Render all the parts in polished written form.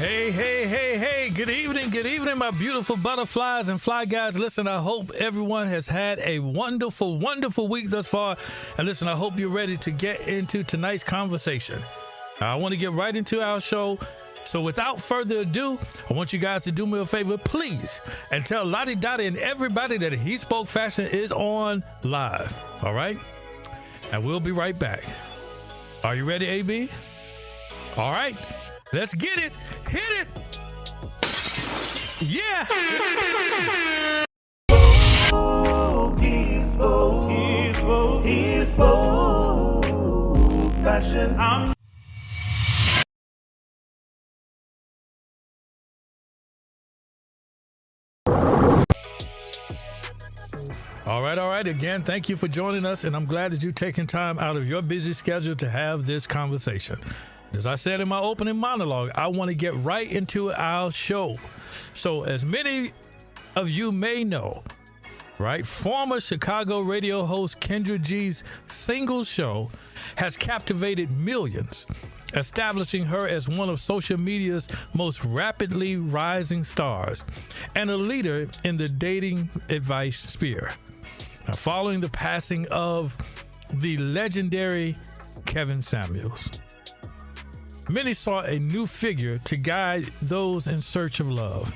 Hey, good evening, my beautiful butterflies and fly guys. Listen, I hope everyone has had a wonderful week thus far. And listen, I hope you're ready to get into tonight's conversation. I want to get right into our show. So without further ado, I want you guys to do me a favor, please, and tell Lottie Dottie and everybody that HeSpoke Fashion is on live. All right? And we'll be right back. Are you ready, AB? All right. Let's get it. Hit it. Yeah. HeSpoke Fashion. All right. Again, thank you for joining us, and I'm glad that you've taken time out of your busy schedule to have this conversation. As I said in my opening monologue, I want to get right into our show. So as many of you may know, right, former Chicago radio host Kendra G's single show has captivated millions, establishing her as one of social media's most rapidly rising stars and a leader in the dating advice sphere. Now, following the passing of the legendary Kevin Samuels, many saw a new figure to guide those in search of love.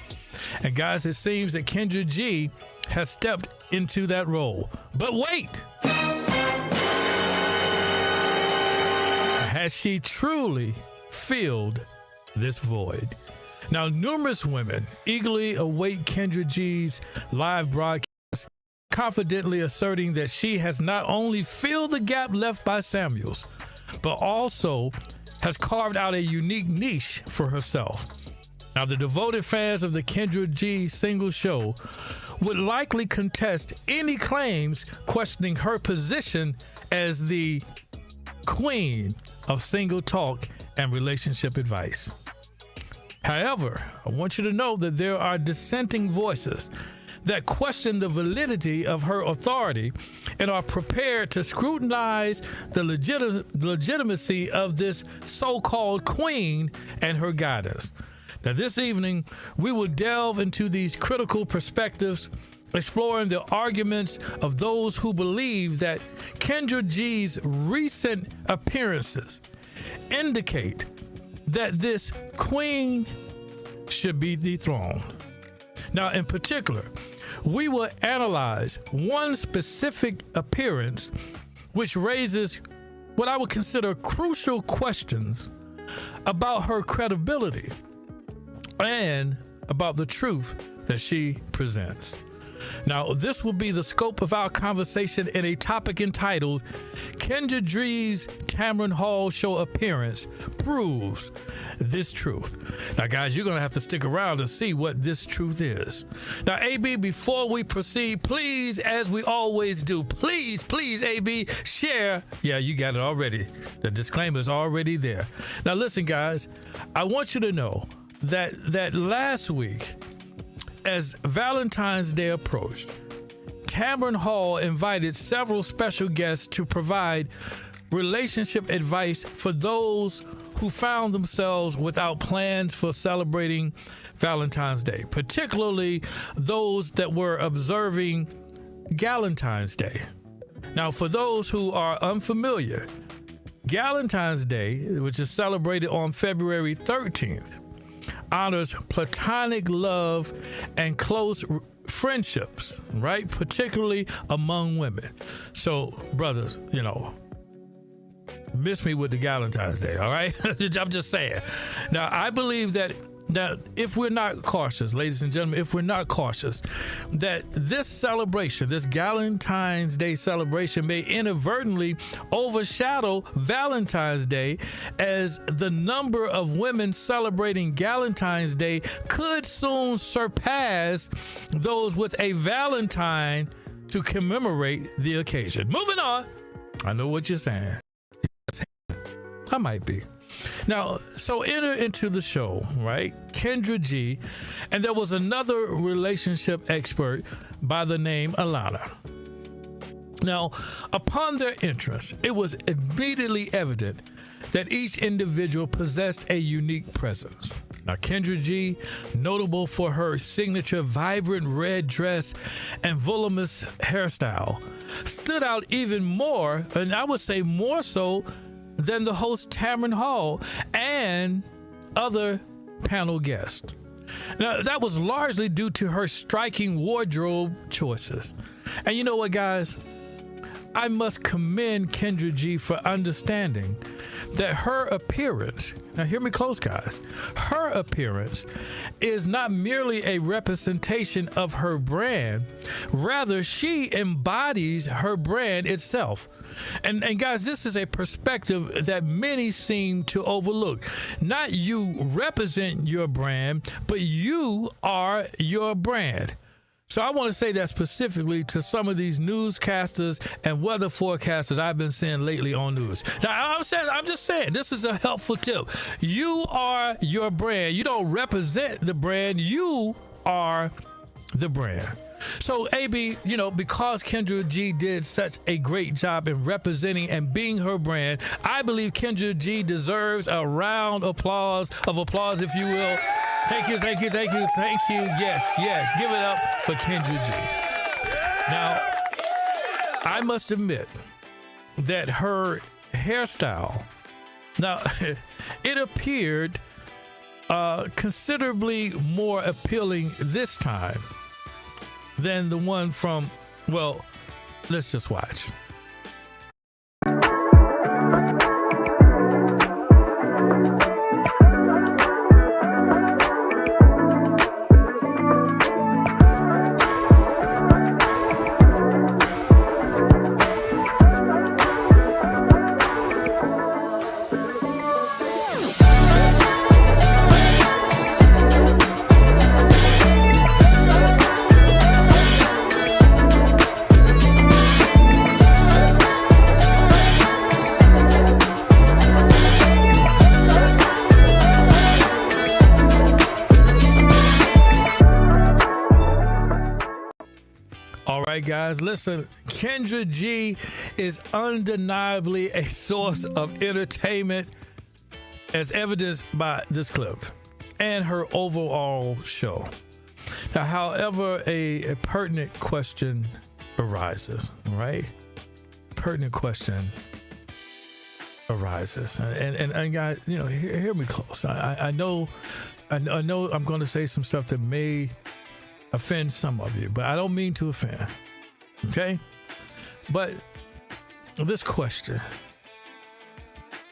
And guys, it seems that Kendra G has stepped into that role. But wait! Has she truly filled this void? Now, numerous women eagerly await Kendra G's live broadcast, confidently asserting that she has not only filled the gap left by Samuels, but also has carved out a unique niche for herself. Now, the devoted fans of the Kendra G single show would likely contest any claims questioning her position as the queen of single talk and relationship advice. However, I want you to know that there are dissenting voices that question the validity of her authority and are prepared to scrutinize the legitimacy of this so-called queen and her guidance. Now, this evening, we will delve into these critical perspectives, exploring the arguments of those who believe that Kendra G's recent appearances indicate that this queen should be dethroned. Now, in particular, we will analyze one specific appearance which raises what I would consider crucial questions about her credibility and about the truth that she presents. Now, this will be the scope of our conversation in a topic entitled Kendra G's Tamron Hall show appearance proves this truth. Now, guys, you're going to have to stick around to see what this truth is. Now, AB, before we proceed, please, as we always do, please, AB, share. Yeah, you got it already. The disclaimer is already there. Now, listen, guys, I want you to know that last week, as Valentine's Day approached, Tamron Hall invited several special guests to provide relationship advice for those who found themselves without plans for celebrating Valentine's Day, particularly those that were observing Galentine's Day. Now, for those who are unfamiliar, Galentine's Day, which is celebrated on February 13th, honors platonic love and close friendships, right? Particularly among women. So, brothers, miss me with the Galentine's Day, all right? I'm just saying. Now, I believe that if we're not cautious, ladies and gentlemen, if we're not cautious, that this celebration, this Galentine's Day celebration may inadvertently overshadow Valentine's Day, as the number of women celebrating Galentine's Day could soon surpass those with a Valentine to commemorate the occasion. Moving on. I know what you're saying. I might be. Now, so enter into the show, right? Kendra G, and there was another relationship expert by the name Alana. Now, upon their entrance, it was immediately evident that each individual possessed a unique presence. Now, Kendra G, notable for her signature vibrant red dress and voluminous hairstyle, stood out even more, and I would say more so, than the host Tamron Hall and other panel guests. Now, that was largely due to her striking wardrobe choices. And you know what, guys? I must commend Kendra G for understanding that her appearance, now hear me close, guys, her appearance is not merely a representation of her brand, rather she embodies her brand itself. And guys, this is a perspective that many seem to overlook. Not you represent your brand, but you are your brand. So I want to say that specifically to some of these newscasters and weather forecasters I've been seeing lately on news. Now, I'm just saying, this is a helpful tip. You are your brand. You don't represent the brand. You are the brand. So, AB, you know, because Kendra G did such a great job in representing and being her brand, I believe Kendra G deserves a round of applause, if you will. Thank you, thank you, thank you, thank you. Yes, yes, give it up for Kendra G. Now, I must admit that her hairstyle, now, it appeared considerably more appealing this time than the one from, well, let's just watch. Guys, listen, Kendra G is undeniably a source of entertainment, as evidenced by this clip and her overall show. Now, however, a pertinent question arises, right? Pertinent question arises, and guys, you know, hear me close. I know I'm going to say some stuff that may offend some of you, but I don't mean to offend. Okay, but this question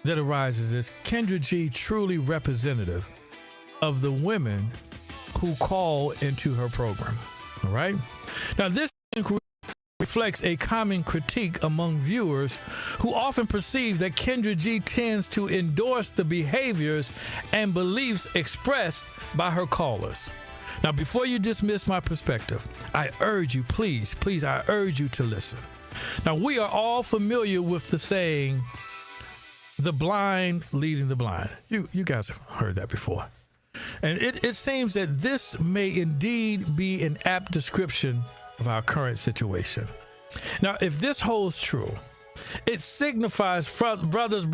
that arises is Kendra G truly representative of the women who call into her program? All right. Now, this inquiry reflects a common critique among viewers who often perceive that Kendra G tends to endorse the behaviors and beliefs expressed by her callers. Now, before you dismiss my perspective, I urge you, please, I urge you to listen. Now, we are all familiar with the saying, the blind leading the blind. You guys have heard that before. And it seems that this may indeed be an apt description of our current situation. Now, if this holds true, it signifies, brothers,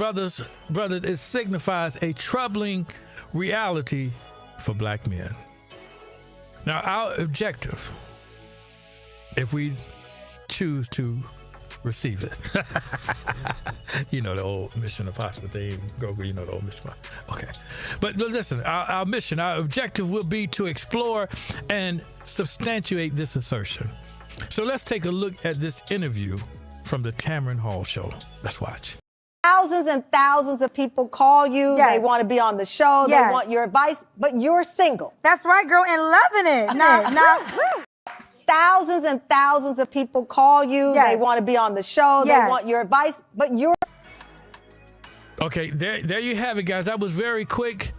it signifies a troubling reality for Black men. Now, our objective, if we choose to receive it, you know, the old Mission Impossible thing, Grogu, you know, the old Mission Impossible. Okay. But listen, our mission, our objective will be to explore and substantiate this assertion. So let's take a look at this interview from the Tamron Hall show. Let's watch. Thousands and thousands of people call you. Yes. They want to be on the show. Yes. They want your advice, but you're single. That's right, girl, and loving it. Now, Thousands and thousands of people call you. Yes. They want to be on the show. Yes. They want your advice, but you're... Okay, there you have it, guys. That was very quick,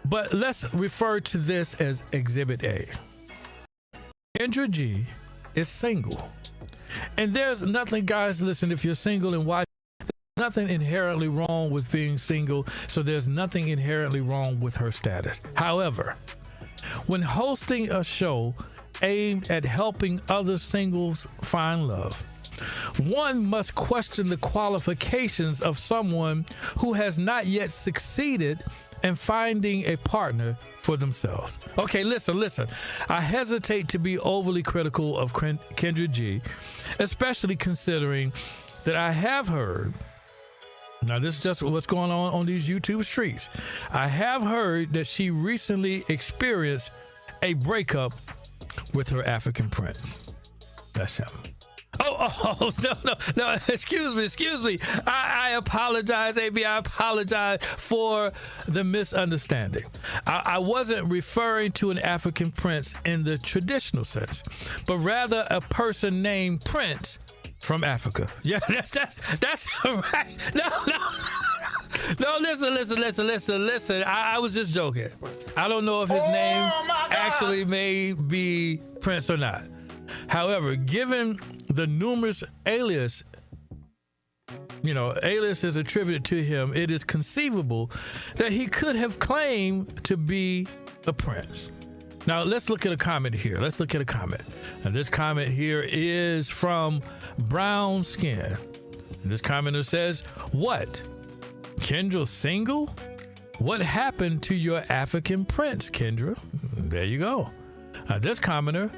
but let's refer to this as Exhibit A. Kendra G is single. And there's nothing, guys, listen, if you're single and watch, nothing inherently wrong with being single, so there's nothing inherently wrong with her status. However, when hosting a show aimed at helping other singles find love, one must question the qualifications of someone who has not yet succeeded and finding a partner for themselves. Okay, listen. I hesitate to be overly critical of Kendra G, especially considering that I have heard, now this is just what's going on these YouTube streets. I have heard that she recently experienced a breakup with her African prince. That's him. Oh, no, excuse me. I apologize, AB. I apologize for the misunderstanding. I wasn't referring to an African prince in the traditional sense, but rather a person named Prince from Africa. Yeah, that's right. No, listen. I was just joking. I don't know if his name actually may be Prince or not. However, given the numerous aliases attributed to him, it is conceivable that he could have claimed to be a prince. Now, let's look at a comment here. And this comment here is from Brown Skin. And this commenter says, "What? Kendra single? What happened to your African prince, Kendra?" There you go. This commenter,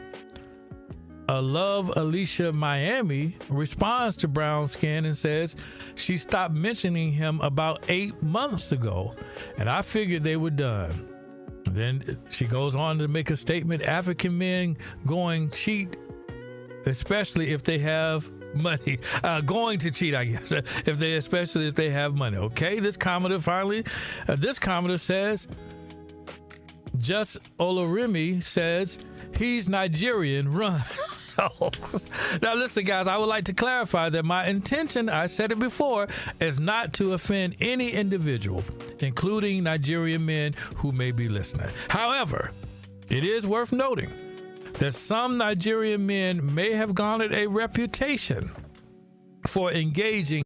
Love Alicia Miami, responds to Brown Skin and says she stopped mentioning him about 8 months ago, and I figured they were done. Then she goes on to make a statement: African men going cheat, especially if they have money. Going to cheat, I guess, especially if they have money. Okay, this commenter says, Just Olorimi says he's Nigerian. Run. Now listen, guys, I would like to clarify that my intention, I said it before, is not to offend any individual, including Nigerian men who may be listening. However, it is worth noting that some Nigerian men may have garnered a reputation for engaging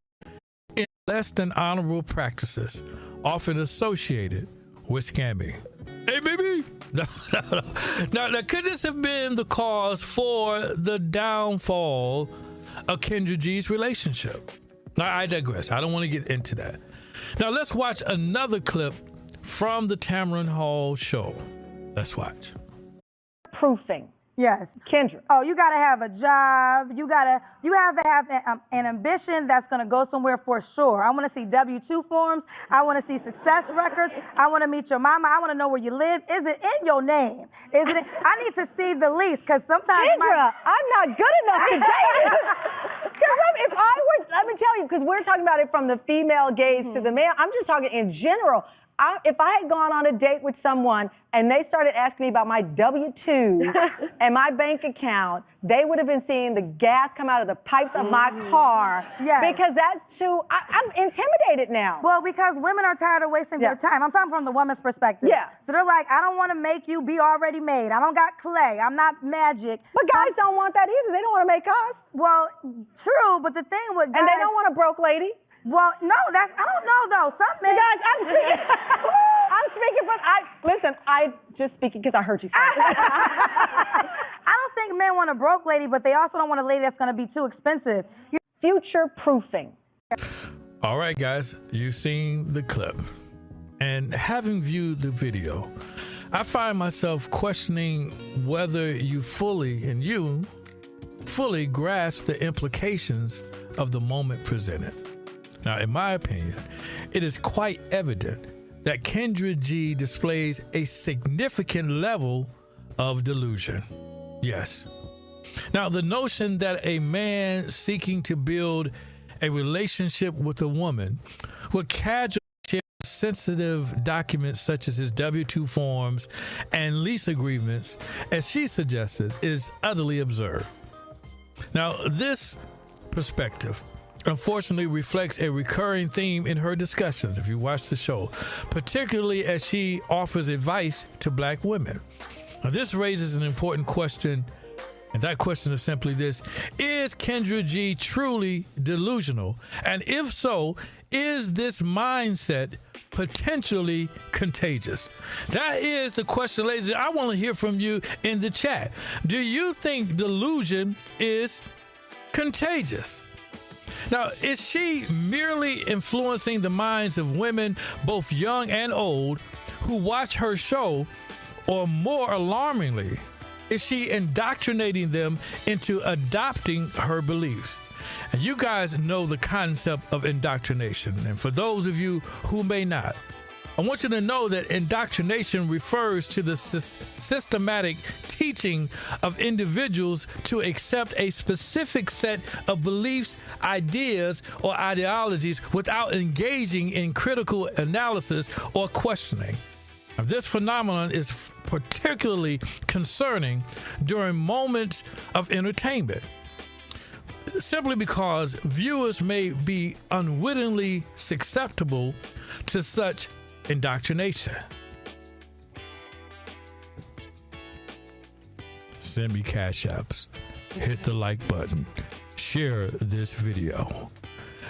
in less than honorable practices, often associated with scamming. Hey, baby. No. Now, could this have been the cause for the downfall of Kendra G's relationship? Now, I digress. I don't want to get into that. Now, let's watch another clip from the Tamron Hall show. Let's watch. Proofing. Yes. Kendra. Oh, you got to have a job. You have to have an ambition that's going to go somewhere for sure. I want to see W-2 forms. I want to see success records. I want to meet your mama. I want to know where you live. Is it in your name? I need to see the lease, because sometimes Kendra, I'm not good enough to date. If I were, let me tell you, because we're talking about it from the female gaze to the male. I'm just talking in general. If I had gone on a date with someone and they started asking me about my W-2 and my bank account, they would have been seeing the gas come out of the pipes of my car. Yes. Because that's too, I'm intimidated now. Well, because women are tired of wasting their time. I'm talking from the woman's perspective. Yeah. So they're like, I don't want to make you be already made. I don't got clay. I'm not magic. But guys don't want that either. They don't want to make us. Well, true, but the thing with guys... And they don't want a broke lady. Well, no, I don't know, though. Some men... Guys, I'm speaking from... Listen, I just speaking because I heard you say it. I don't think men want a broke lady, but they also don't want a lady that's going to be too expensive. Future proofing. All right, guys, you've seen the clip. And having viewed the video, I find myself questioning whether you fully grasp the implications of the moment presented. Now, in my opinion, it is quite evident that Kendra G displays a significant level of delusion. Yes. Now, the notion that a man seeking to build a relationship with a woman would casually share sensitive documents such as his W-2 forms and lease agreements, as she suggested, is utterly absurd. Now, this perspective unfortunately reflects a recurring theme in her discussions, if you watch the show, particularly as she offers advice to black women. Now, this raises an important question, and that question is simply this: is Kendra G truly delusional? And if so, is this mindset potentially contagious? That is the question, ladies. I want to hear from you in the chat. Do you think delusion is contagious? Now, is she merely influencing the minds of women, both young and old, who watch her show, or more alarmingly, is she indoctrinating them into adopting her beliefs? And you guys know the concept of indoctrination. And for those of you who may not, I want you to know that indoctrination refers to the systematic teaching of individuals to accept a specific set of beliefs, ideas, or ideologies without engaging in critical analysis or questioning. Now, this phenomenon is particularly concerning during moments of entertainment, simply because viewers may be unwittingly susceptible to such indoctrination. Send me cash apps, hit the like button, share this video.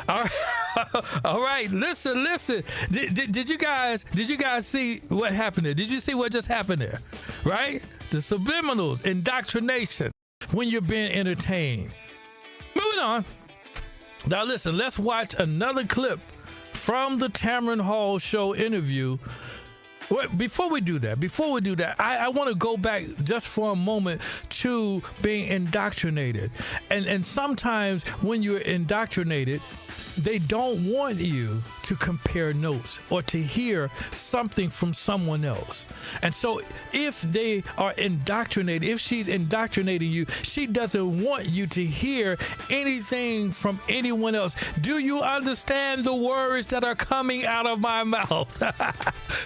All right, all right. Listen. Did you guys see what happened there? Did you see what just happened there? Right? The subliminals, indoctrination, when you're being entertained. Moving on. Now listen, let's watch another clip from the Tamron Hall show interview. Before we do that, I want to go back just for a moment to being indoctrinated. And sometimes when you're indoctrinated, they don't want you to compare notes or to hear something from someone else. And so if they are indoctrinated, if she's indoctrinating you, she doesn't want you to hear anything from anyone else. Do you understand the words that are coming out of my mouth?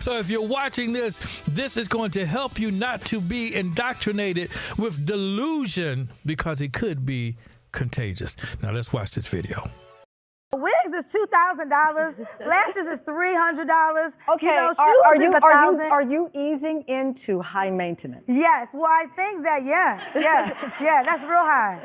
So if you're watching this is going to help you not to be indoctrinated with delusion, because it could be contagious. Now let's watch this video. Wigs is $2,000. Lashes is $300. Okay, Shoes is $1,000. are you easing into high maintenance? Yes. Well, I think that yeah, that's real high.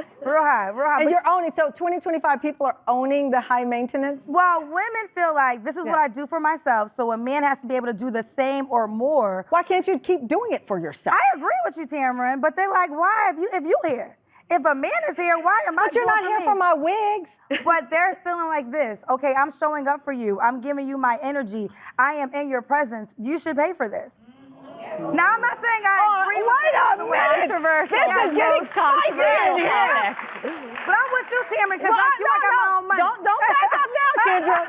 And you're owning. So 25 people are owning the high maintenance. Well, women feel like this is what I do for myself, so a man has to be able to do the same or more. Why can't you keep doing it for yourself? I agree with you, Tamron, but they're like, why if you here? If a man is here, why am I? But you're not here for my wigs. But they're feeling like this. Okay, I'm showing up for you. I'm giving you my energy. I am in your presence. You should pay for this. Now, I'm not saying I agree with wait a minute. This is getting spicy. But I'm with you, Tamron, because I feel like I'm my own money. Don't back up now, Kendra.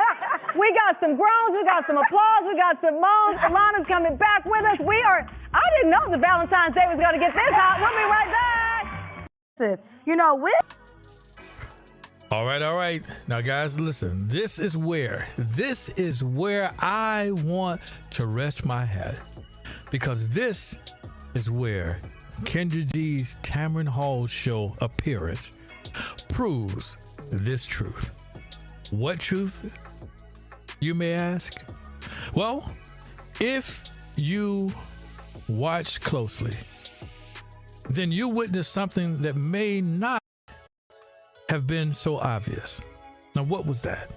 We got some groans. We got some applause. We got some moans. Alana's coming back with us. I didn't know the Valentine's Day was going to get this hot. We'll be right back. You know, All right. Now, guys, listen. This is where I want to rest my head, because this is where Kendra G's Tamron Hall show appearance proves this truth. What truth, you may ask? Well, if you watch closely, then you witness something that may not have been so obvious. Now, what was that?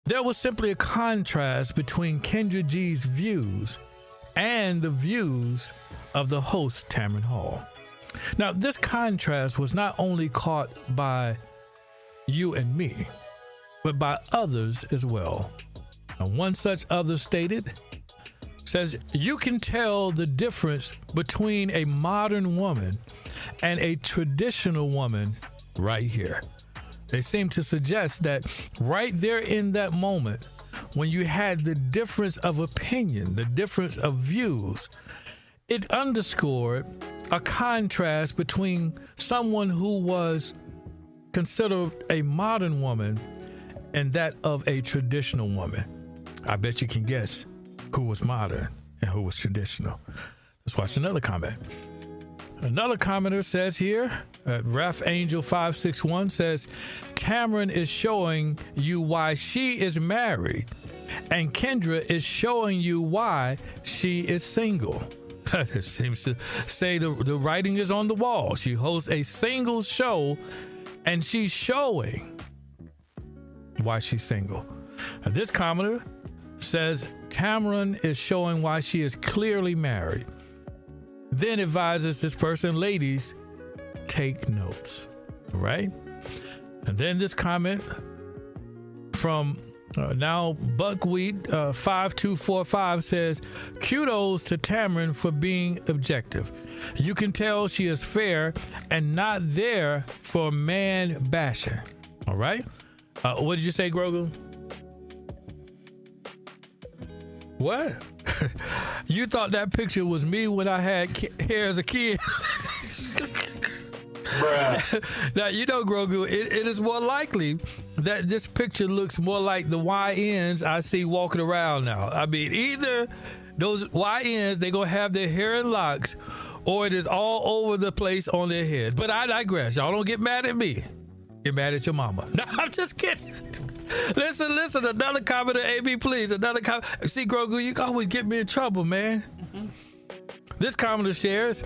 There was simply a contrast between Kendra G's views and the views of the host, Tamron Hall. Now, this contrast was not only caught by you and me, but by others as well. And one such other says, you can tell the difference between a modern woman and a traditional woman right here. They seem to suggest that right there in that moment, when you had the difference of opinion, the difference of views, it underscored a contrast between someone who was considered a modern woman and that of a traditional woman. I bet you can guess who was modern and who was traditional. Let's watch another comment. Another commenter says here, Ref Angel 561 says, Tamron is showing you why she is married, and Kendra is showing you why she is single. It seems to say the writing is on the wall. She hosts a single show, and she's showing why she's single. This commenter says Tamron is showing why she is clearly married. Then advises this person, ladies, take notes, right? And then this comment from now Buckwheat 5245 says, kudos to Tamron for being objective. You can tell she is fair and not there for man bashing. All right. What did you say, Grogu? What? You thought that picture was me when I had hair as a kid? Now, you know, Grogu, it is more likely that this picture looks more like the YNs I see walking around now. I mean, either those YNs, they're going to have their hair in locks, or it is all over the place on their head. But I digress. Y'all don't get mad at me. Get mad at your mama. No, I'm just kidding. Listen, another comment, AB, please. Another comment. See, Grogu, you can always get me in trouble, man. This commenter shares,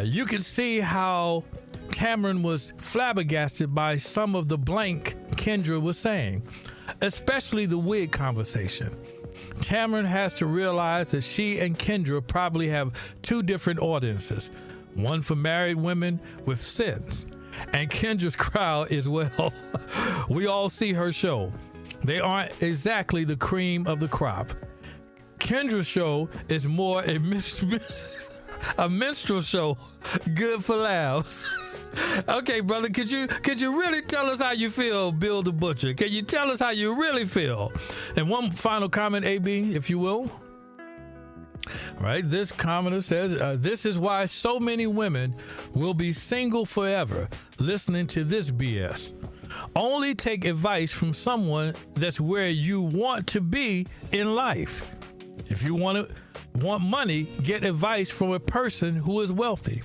you can see how Tamron was flabbergasted by some of the blank Kendra was saying, especially the wig conversation. Tamron has to realize that she and Kendra probably have two different audiences, one for married women with sense, and Kendra's crowd is, well, we all see her show. They aren't exactly the cream of the crop. Kendra's show is more a minstrel show, good for laughs. Okay, brother, could you really tell us how you feel, Bill the Butcher? Can you tell us how you really feel? And one final comment, AB, if you will. Right, this commenter says, this is why so many women will be single forever listening to this BS. Only take advice from someone that's where you want to be in life. If you want money, get advice from a person who is wealthy.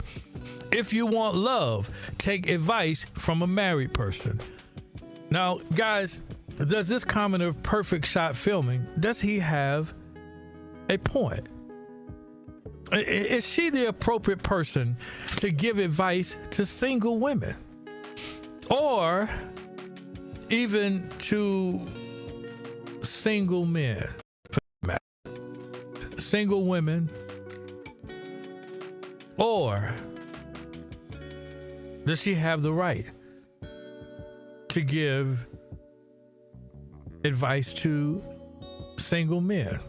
If you want love, take advice from a married person. Now, guys, does this commenter perfect shot filming, does he have a point? Is she the appropriate person to give advice to single women? Or even to single men? Single women? Or does she have the right to give advice to single men?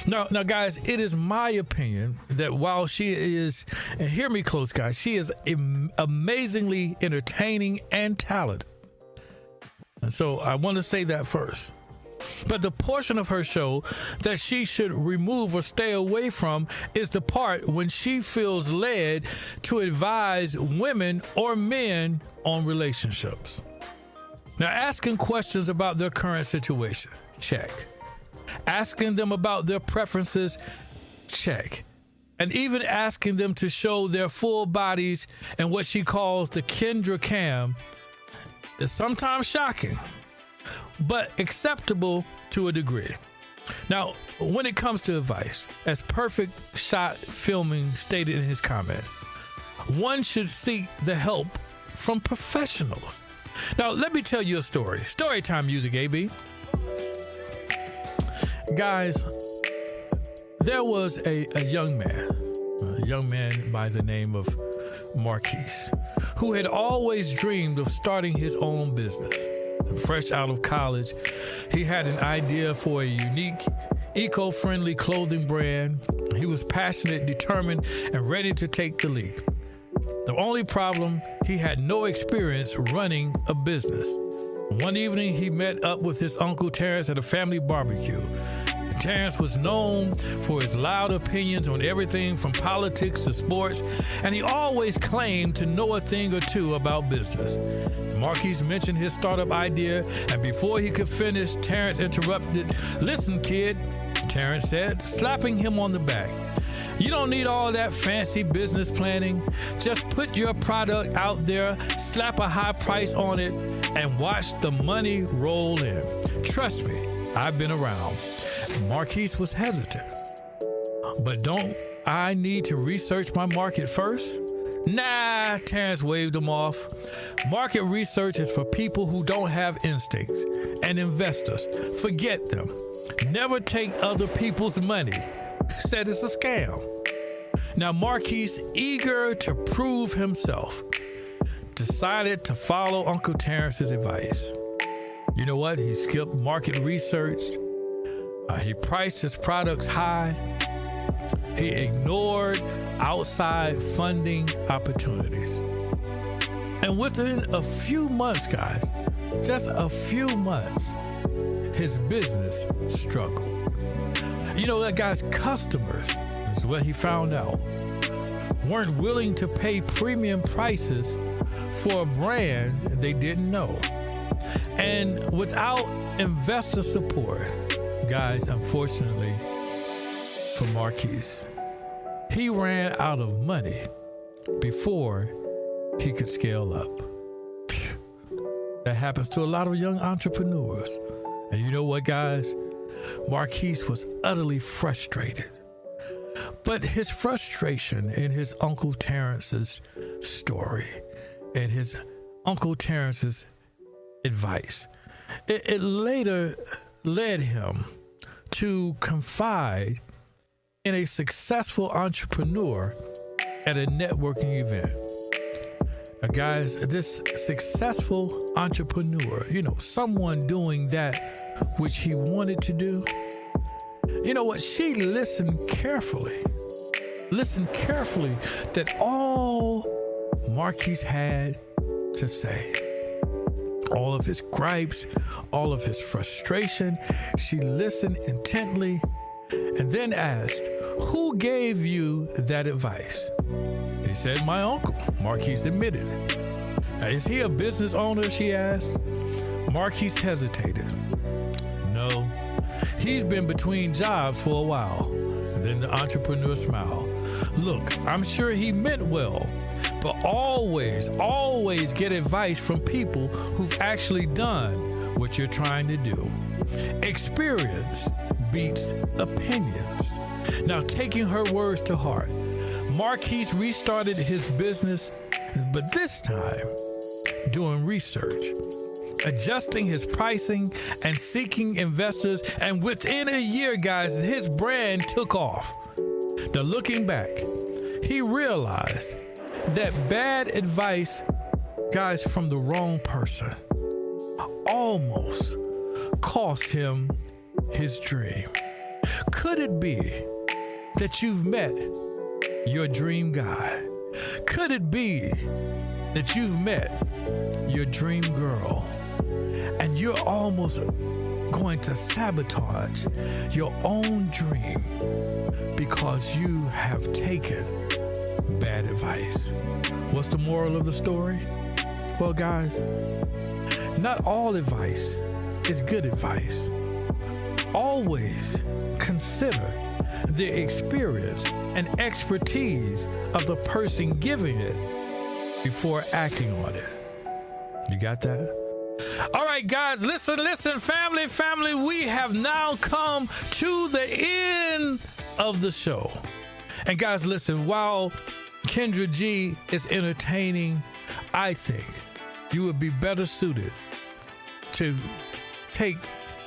Now, guys, it is my opinion that while she is, and hear me close, guys, she is amazingly entertaining and talented. And so I want to say that first. But the portion of her show that she should remove or stay away from is the part when she feels led to advise women or men on relationships. Now, asking questions about their current situation, check. Asking them about their preferences, check. And even asking them to show their full bodies and what she calls the Kendra cam is sometimes shocking, but acceptable to a degree. Now, when it comes to advice, as perfect shot filming stated in his comment, one should seek the help from professionals. Now, let me tell you a story. Story time music, AB. Guys, there was a young man by the name of Marquise, who had always dreamed of starting his own business. Fresh out of college, he had an idea for a unique, eco-friendly clothing brand. He was passionate, determined, and ready to take the lead. The only problem, he had no experience running a business. One evening, he met up with his uncle Terrence at a family barbecue. Terrence was known for his loud opinions on everything from politics to sports, and he always claimed to know a thing or two about business. Marquise mentioned his startup idea, and before he could finish, Terrence interrupted. "Listen, kid," Terrence said, slapping him on the back. "You don't need all that fancy business planning. Just put your product out there, slap a high price on it, and watch the money roll in. Trust me, I've been around." Marquise was hesitant. "But don't I need to research my market first?" "Nah," Terrence waved him off. "Market research is for people who don't have instincts, and investors. Forget them. Never take other people's money." Said it's a scam. Now, Marquise, eager to prove himself, decided to follow Uncle Terrence's advice. You know what? He skipped market research. He priced his products high. He ignored outside funding opportunities. And within a few months, guys, just a few months, his business struggled. You know that, guys, customers, is what he found out, weren't willing to pay premium prices for a brand they didn't know. And without investor support, guys, unfortunately for Marquise, he ran out of money before he could scale up. That happens to a lot of young entrepreneurs. And you know what, guys? Marquise was utterly frustrated. But his frustration in his Uncle Terrence's story and his Uncle Terrence's advice, it later led him to confide in a successful entrepreneur at a networking event. Now, guys, this successful entrepreneur, you know, someone doing that which he wanted to do, you know what? She listened carefully that all Marquise had to say. All of his gripes, all of his frustration. She listened intently and then asked, "Who gave you that advice?" He said, "My uncle." Marquise admitted. "Now, is he a business owner?" she asked. Marquise hesitated. "No, he's been between jobs for a while." And then the entrepreneur smiled. "Look, I'm sure he meant well, but always get advice from people who've actually done what you're trying to do. Experience beats opinions." Now, taking her words to heart, Marquise restarted his business, but this time doing research, adjusting his pricing and seeking investors. And within a year, guys, his brand took off. Now, looking back, he realized that bad advice, guys, from the wrong person almost cost him his dream. Could it be that you've met your dream guy? Could it be that you've met your dream girl and you're almost going to sabotage your own dream because you have taken bad advice? What's the moral of the story? Well, guys, not all advice is good advice. Always consider the experience and expertise of the person giving it before acting on it. You got that? All right, guys, listen, family, we have now come to the end of the show. And guys, listen, while Kendra G is entertaining, I think you would be better suited to take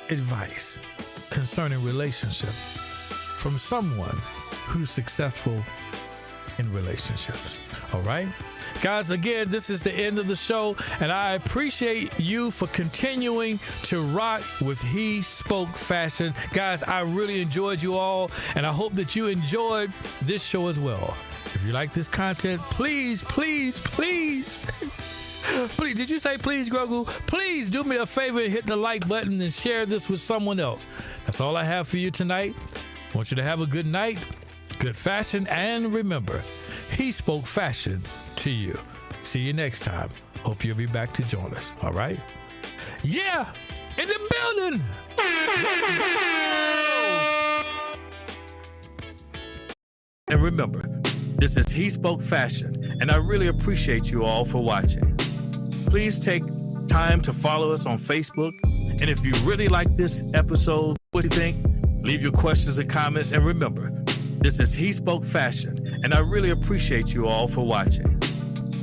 advice concerning relationships from someone who's successful in relationships. All right? Guys, again, this is the end of the show, and I appreciate you for continuing to rock with HeSpoke Fashion. Guys, I really enjoyed you all, and I hope that you enjoyed this show as well. If you like this content, please, did you say please, Grogu? Please do me a favor and hit the like button and share this with someone else. That's all I have for you tonight. I want you to have a good night, good fashion, and remember, HeSpoke Fashion to you. See you next time. Hope you'll be back to join us. All right? Yeah, in the building. And remember, this is HeSpoke Fashion, and I really appreciate you all for watching. Please take time to follow us on Facebook. And if you really like this episode, what do you think? Leave your questions and comments. And remember, this is HeSpoke Fashion, and I really appreciate you all for watching.